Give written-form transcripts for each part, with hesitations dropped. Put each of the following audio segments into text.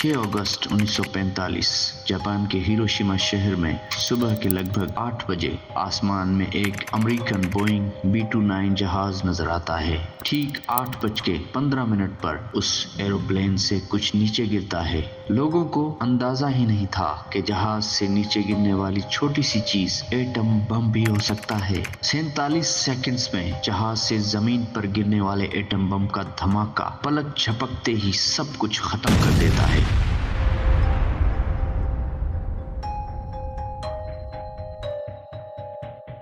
6 अगस्त 1945 Japan के Hiroshima शहर में सुबह के लगभग 8 बजे आसमान में एक अमेरिकन बोइंग B-29 जहाज नजर आता है। ठीक 8:15 पर उस एरोप्लेन से कुछ नीचे गिरता है। लोगों को अंदाजा ही नहीं था कि जहाज से नीचे गिरने वाली छोटी सी चीज एटम बम भी हो सकता है। 47 सेकंड्स में जहाज से जमीन पर गिरने वाले एटम बम का धमाका पलक झपकते ही सब कुछ खत्म कर देता है।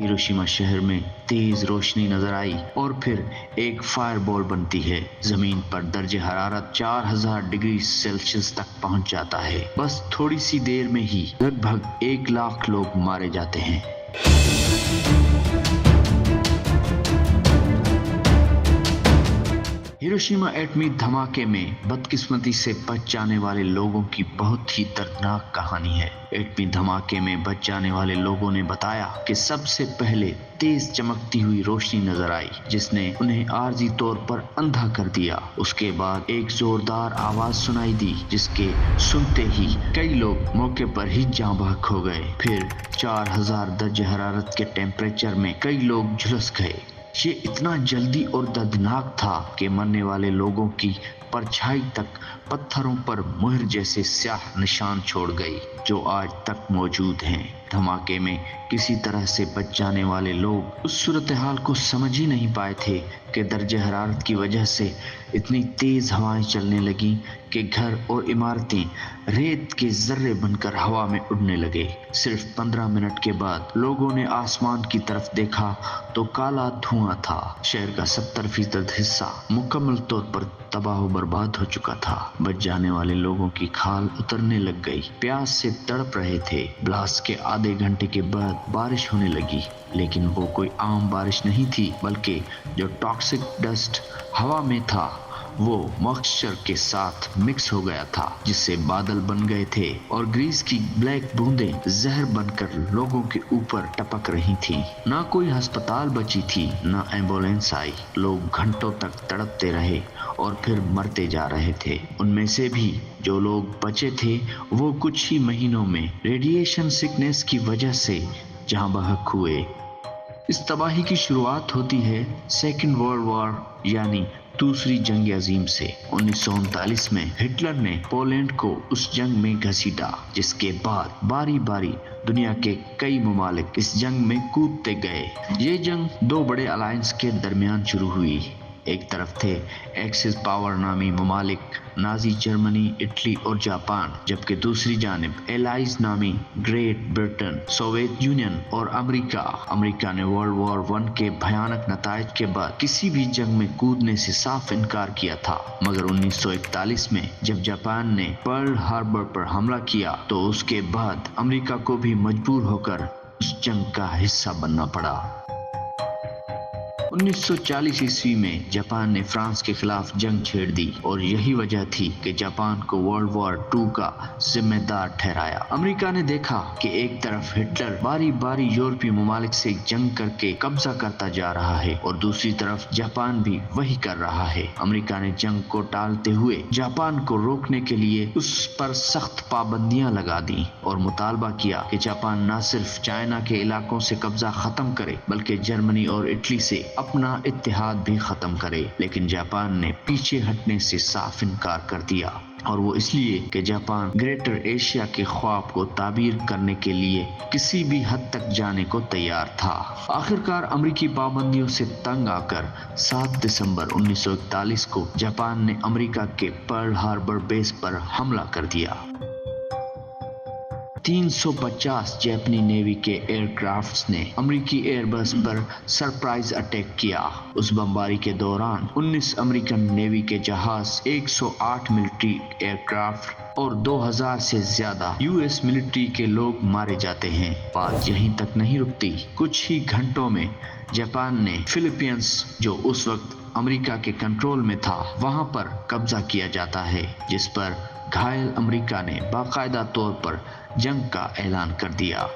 हिरोशिमा शहर में तेज रोशनी नजर आई और फिर एक फायरबॉल बनती है। जमीन पर दर्जे हरारत 4000 डिग्री सेल्सियस तक पहुंच जाता है। बस थोड़ी सी देर में ही लगभग 1 लाख लोग मारे जाते हैं। हिरोशिमा एटमी धमाके में बदकिस्मती से बच जाने वाले लोगों की बहुत ही दर्दनाक कहानी है। एटमी धमाके में बच जाने वाले लोगों ने बताया कि सबसे पहले तेज चमकती हुई रोशनी नजर आई जिसने उन्हें आर्जी तौर पर अंधा कर दिया। उसके बाद एक जोरदार आवाज सुनाई दी जिसके सुनते ही कई लोग मौके पर ही जान बहक हो गए। फिर 4000 दर्जे हरारत के टेम्परेचर में कई लोग झुलस गए। ये इतना जल्दी और दर्दनाक था कि मरने वाले लोगों की परछाई तक पत्थरों पर मुहर जैसे स्याह निशान छोड़ गई जो आज तक मौजूद हैं। धमाके में किसी तरह से बच जाने वाले लोग उस सूरत हाल को समझ ही नहीं पाए थे कि दर्जे हरारत की वजह से इतनी तेज हवाएं चलने लगी कि घर और इमारतें रेत के जर्रे बनकर हवा में उड़ने लगे। सिर्फ 15 मिनट के बाद लोगों ने आसमान की तरफ देखा तो काला धुआं था। शहर का 70% हिस्सा मुकम्मल तौर पर तबाह बर्बाद हो चुका था। बच जाने वाले लोगों की खाल उतरने लग गई। प्यास से तड़प रहे थे। ब्लास्ट के आधे घंटे के बाद बारिश होने लगी, लेकिन वो कोई आम बारिश नहीं थी, बल्कि जो टॉक्सिक डस्ट हवा में था वो मॉइस्चर के साथ मिक्स हो गया था, जिससे बादल बन गए थे और ग्रीस की ब्लैक बूंदें जहर बनकर लोगों के ऊपर टपक रही थी। ना कोई अस्पताल बची थी, ना एम्बुलेंस आई। लोग घंटों तक तड़पते रहे और फिर मरते जा रहे थे। उनमें से भी जो लोग बचे थे वो कुछ ही महीनों में रेडिएशन सिकनेस की वजह से जहां बहक हुए। इस तबाही की शुरुआत होती है सेकेंड वर्ल्ड वॉर यानी दूसरी जंग अजीम से। 1939 में हिटलर ने पोलैंड को उस जंग में घसीटा, जिसके बाद बारी बारी दुनिया के कई ममालिक इस जंग में कूदते गए। ये जंग 2 बड़े अलायंस के दरमियान शुरू हुई। एक तरफ थे एक्सिस पावर नामी ममालिक नाजी जर्मनी, इटली और जापान, जबकि दूसरी जानिब एलाइज नामी ग्रेट ब्रिटेन, सोवियत यूनियन और अमेरिका ने वर्ल्ड वॉर 1 के भयानक नतायज के बाद किसी भी जंग में कूदने से साफ इनकार किया था। मगर 1941 में जब जापान ने पर्ल हार्बर पर हमला किया तो उसके बाद अमेरिका को भी मजबूर होकर उस जंग का हिस्सा बनना पड़ा। 1940 ईस्वी में जापान ने फ्रांस के खिलाफ जंग छेड़ दी और यही वजह थी कि जापान को वर्ल्ड वॉर 2 का जिम्मेदार ठहराया। अमेरिका ने देखा कि एक तरफ हिटलर बारी बारी यूरोपीय ममालिक से जंग करके कब्जा करता जा रहा है और दूसरी तरफ जापान भी वही कर रहा है। अमेरिका ने जंग को टालते हुए जापान को रोकने के लिए उस पर सख्त पाबंदियां लगा दी और मुतालबा किया कि जापान न सिर्फ चाइना के इलाकों से कब्जा खत्म करे बल्कि जर्मनी और इटली से अपना इत्तेहाद भी खत्म करे। लेकिन जापान ने पीछे हटने से साफ इनकार कर दिया, और वो इसलिए कि जापान ग्रेटर एशिया के ख्वाब को ताबीर करने के लिए किसी भी हद तक जाने को तैयार था। आखिरकार अमेरिकी पाबंदियों से तंग आकर 7 दिसंबर 1941 को जापान ने अमेरिका के पर्ल हार्बर बेस पर हमला कर दिया। 350 जापानी नेवी के एयरक्राफ्ट्स ने अमेरिकी एयरबेस पर सरप्राइज अटैक किया। उस बमबारी के दौरान 19 अमेरिकन नेवी के जहाज, 108 मिलिट्री एयरक्राफ्ट और 2000 से ज्यादा यूएस मिलिट्री के लोग मारे जाते हैं। बात यहीं तक नहीं रुकती। कुछ ही घंटों में जापान ने फिलीपींस, जो उस वक्त अमेरिका के कंट्रोल में था, वहां पर कब्जा किया जाता है, जिस पर घायल अमेरिका ने बाकायदा तौर पर जंग का ऐलान कर दिया।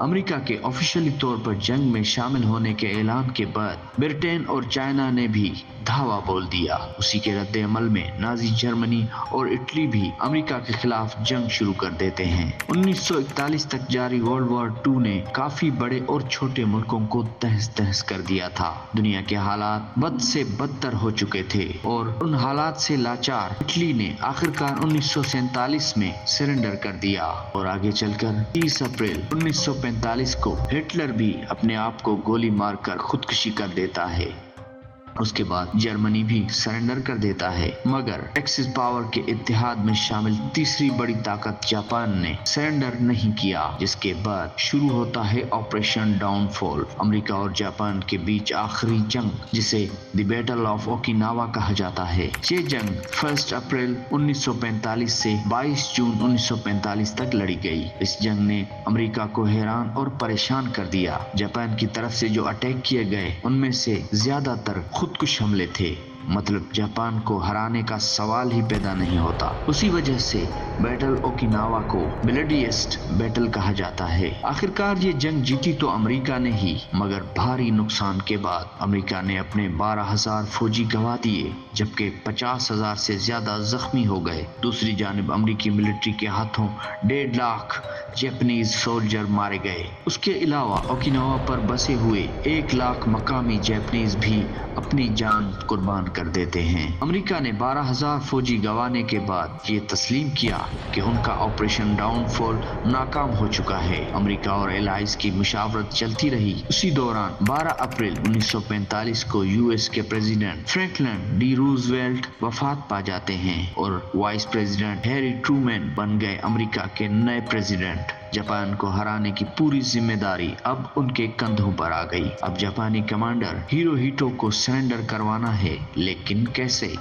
अमेरिका के ऑफिशियली तौर पर जंग में शामिल होने के ऐलान के बाद ब्रिटेन और चाइना ने भी धावा बोल दिया। उसी के रद्द अमल में नाजी जर्मनी और इटली भी अमेरिका के खिलाफ जंग शुरू कर देते हैं। 1941 तक जारी वर्ल्ड वॉर 2 ने काफी बड़े और छोटे मुल्कों को तहस तहस कर दिया था। दुनिया के हालात बद से बदतर हो चुके थे और उन हालात से लाचार इटली ने आखिरकार 1947 में सरेंडर कर दिया और आगे चलकर 30 अप्रैल 1945 को हिटलर भी अपने आप को गोली मारकर खुदकुशी कर देता है। उसके बाद जर्मनी भी सरेंडर कर देता है, मगर एक्सिस पावर के इत्तेहाद में शामिल तीसरी बड़ी ताकत जापान ने सरेंडर नहीं किया, जिसके बाद शुरू होता है ऑपरेशन डाउनफॉल। अमेरिका और जापान के बीच आखिरी जंग, जिसे द बैटल ऑफ ओकिनावा कहा जाता है। ये जंग 1 अप्रैल 1945 से 22 जून 1945 तक लड़ी गई। इस जंग ने अमेरिका को हैरान और परेशान कर दिया। जापान की तरफ से जो अटैक किए गए उनमें से ज्यादातर खुदकुश हमले थे, मतलब जापान को हराने का सवाल ही पैदा नहीं होता। उसी वजह से बैटल ओकिनावा को ब्लडीएस्ट बैटल कहा जाता है। आखिरकार ये जंग जीती तो अमेरिका ने ही, मगर भारी नुकसान के बाद अमेरिका ने अपने 12,000 फौजी गंवा दिए, जबकि 50,000 से ज्यादा जख्मी हो गए। दूसरी जानिब अमेरिकी मिलिट्री के हाथों 1.5 लाख जापानीज सोल्जर मारे गए। उसके अलावा ओकिनावा पर बसे हुए 1 लाख मकामी जापानीज भी अपनी जान कुर्बान कर देते हैं। अमेरिका ने 12,000 फौजी गंवाने के बाद ये तस्लीम किया कि उनका ऑपरेशन डाउनफॉल नाकाम हो चुका है। अमेरिका और एलाइज की मुशावरत चलती रही। उसी दौरान 12 अप्रैल 1945 को यूएस के प्रेसिडेंट फ्रैंकलिन डी रूजवेल्ट वफात पा जाते हैं और वाइस प्रेसिडेंट हैरी ट्रूमैन बन गए अमेरिका के नए प्रेसिडेंट। जापान को हराने की पूरी जिम्मेदारी अब उनके कंधों पर आ गई। अब जापानी कमांडर हिरोहितो को सरेंडर करवाना है, लेकिन कैसे?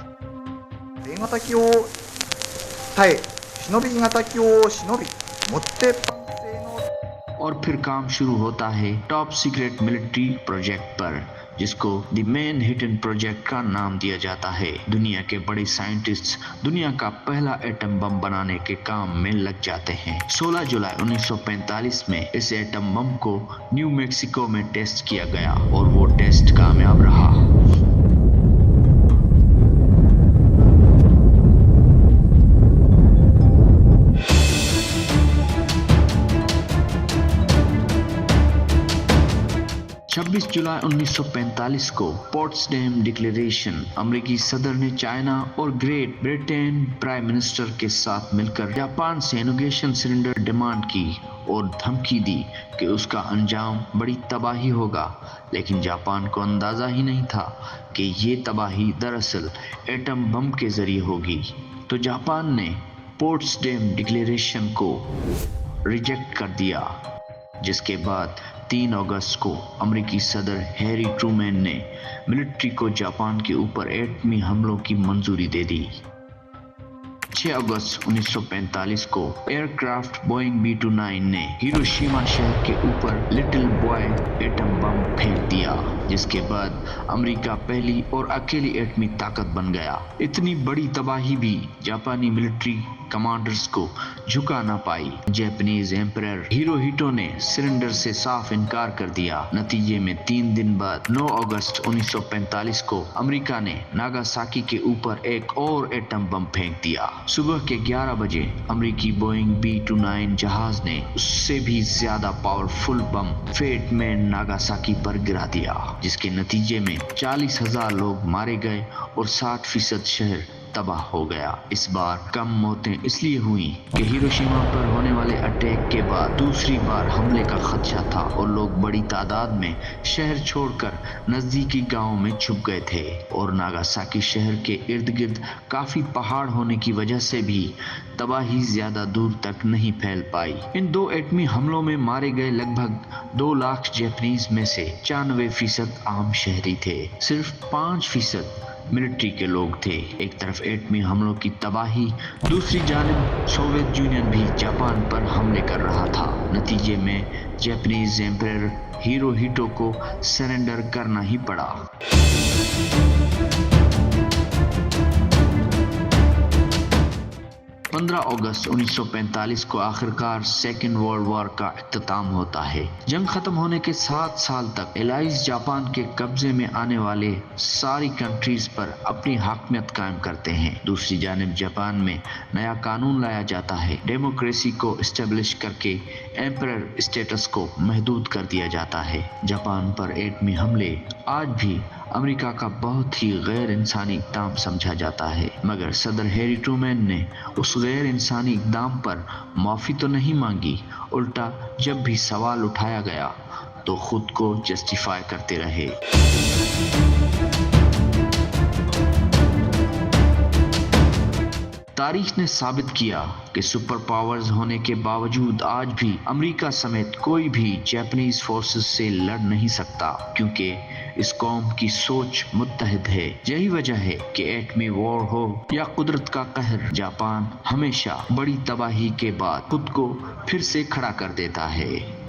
और फिर काम शुरू होता है टॉप सीक्रेट मिलिट्री प्रोजेक्ट पर, जिसको द मेन हिडन प्रोजेक्ट का नाम दिया जाता है। दुनिया के बड़े साइंटिस्ट्स दुनिया का पहला एटम बम बनाने के काम में लग जाते हैं। 16 जुलाई 1945 में इस एटम बम को न्यू मैक्सिको में टेस्ट किया गया और वो टेस्ट कामयाब रहा। जुलाई 1945 को पोट्सडेम डिक्लेरेशन, अमेरिकी सदर ने चाइना और ग्रेट ब्रिटेन प्राइम मिनिस्टर के साथ मिलकर जापान से इनोगेशन सिलेंडर डिमांड की और धमकी दी कि उसका अंजाम बड़ी तबाही होगा। लेकिन जापान को अंदाजा ही नहीं था कि ये तबाही दरअसल एटम बम के जरिए होगी। तो जापान ने पोट्सडेम डिक्लेरेशन को रिजेक्ट कर दिया, जिसके बाद 3 अगस्त को अमेरिकी सदर हैरी ट्रूमैन ने मिलिट्री को जापान के ऊपर एटमी हमलों की मंजूरी दे दी। 6 अगस्त 1945 को एयरक्राफ्ट बोइंग B-29 ने हिरोशिमा शहर के ऊपर लिटिल बॉय एटम बम फेंक दिया, जिसके बाद अमेरिका पहली और अकेली एटमी ताकत बन गया। इतनी बड़ी तबाही भी जापानी मिलिट्री कमांडर्स को झुका ना पाई। जापानीज एम्परर हिरोहितो ने सरेंडर से साफ इनकार कर दिया। नतीजे में 3 दिन बाद 9 अगस्त 1945 को अमेरिका ने नागासाकी के ऊपर एक और एटम बम फेंक दिया। सुबह के 11 बजे अमेरिकी बोइंग B-29 जहाज ने उससे भी ज्यादा पावरफुल बम फेट मैन नागासाकी पर गिरा दिया, जिसके नतीजे में 40,000 लोग मारे गए और 60% शहर तबाह हो गया। इस बार कम मौतें इसलिए हुई कि हिरोशिमा पर होने वाले अटैक के बाद दूसरी बार हमले का खदशा था और लोग बड़ी तादाद में शहर छोड़कर नजदीकी गांवों में छुप गए थे। और नागासाकी शहर के इर्द गिर्द काफी पहाड़ होने की वजह से भी तबाही ज्यादा दूर तक नहीं फैल पाई। इन 2 एटमी हमलों में मारे गए लगभग 2 लाख जापानीज में से 94% आम शहरी थे। सिर्फ 5% मिलिट्री के लोग थे। एक तरफ एटमी हमलों की तबाही, दूसरी जानिब सोवियत यूनियन भी जापान पर हमले कर रहा था। नतीजे में जापानीज एम्परर हिरोहितो को सरेंडर करना ही पड़ा। 15 अगस्त 1945 को आखिरकार सेकेंड वर्ल्ड वॉर का इख्तिताम होता है। जंग खत्म होने के 7 साल तक एलाइज जापान के कब्जे में आने वाले सारी कंट्रीज पर अपनी हाकमियत कायम करते हैं। दूसरी जानिब जापान में नया कानून लाया जाता है। डेमोक्रेसी को इस्टेब्लिश करके एम्परर स्टेटस को महदूद कर दिया जाता है। जापान पर एटमी हमले आज भी अमेरिका का बहुत ही गैर इंसानी इक़दाम समझा जाता है, मगर सदर हैरी ट्रूमैन ने उस गैर इंसानी इक़दाम पर माफ़ी तो नहीं मांगी, उल्टा जब भी सवाल उठाया गया तो खुद को जस्टिफाई करते रहे। तारीख ने साबित किया कि सुपर पावर्स होने के बावजूद आज भी अमेरिका समेत कोई भी जापानीज फोर्सेस से लड़ नहीं सकता, क्योंकि इस कौम की सोच मुत्तहिद है। यही वजह है कि एटमी वॉर हो या कुदरत का कहर, जापान हमेशा बड़ी तबाही के बाद खुद को फिर से खड़ा कर देता है।